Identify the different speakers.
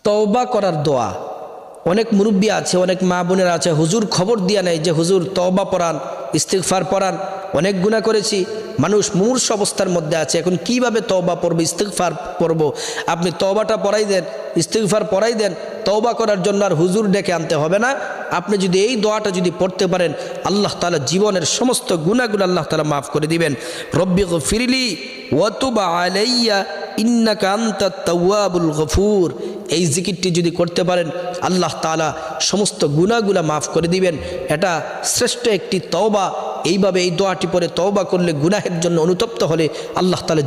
Speaker 1: তওবা করার দোয়া। অনেক মুরব্বী আছে, অনেক মা বোনেরা আছে, হুজুর খবর দিয়া নেয় যে হুজুর তওবা পড়ান, ইস্তিগফার পড়ান, অনেক গুনাহ করেছি, মানুষ মুমূর্ষ অবস্থার মধ্যে আছে, এখন কিভাবে তওবা পড়ব, ইস্তিগফার পড়ব। আপনি তওবাটা পড়াই দেন, ইস্তিগফার পড়াই দেন, তওবা করার জন্য আর হুজুর ডেকে আনতে হবে না। আপনি যদি এই দোয়াটা যদি পড়তে পারেন, আল্লাহ তাআলা জীবনের সমস্ত গুনাহগুলো আল্লাহ তাআলা মাফ করে দিবেন। রব্বিগফিরলি ওয়া তুব আলাইয়া ইন্নাকা আনতাত তাওয়াবুল গফুর। এই জিকিরটি যদি করতে পারেন, আল্লাহ তাআলা সমস্ত গুনাহগুলো মাফ করে দিবেন। এটা শ্রেষ্ঠ একটি তওবা। এইভাবে এই দোয়াটি পরে তওবা করলে, গুনাহের জন্য অনুতপ্ত হলে আল্লাহ তাআলা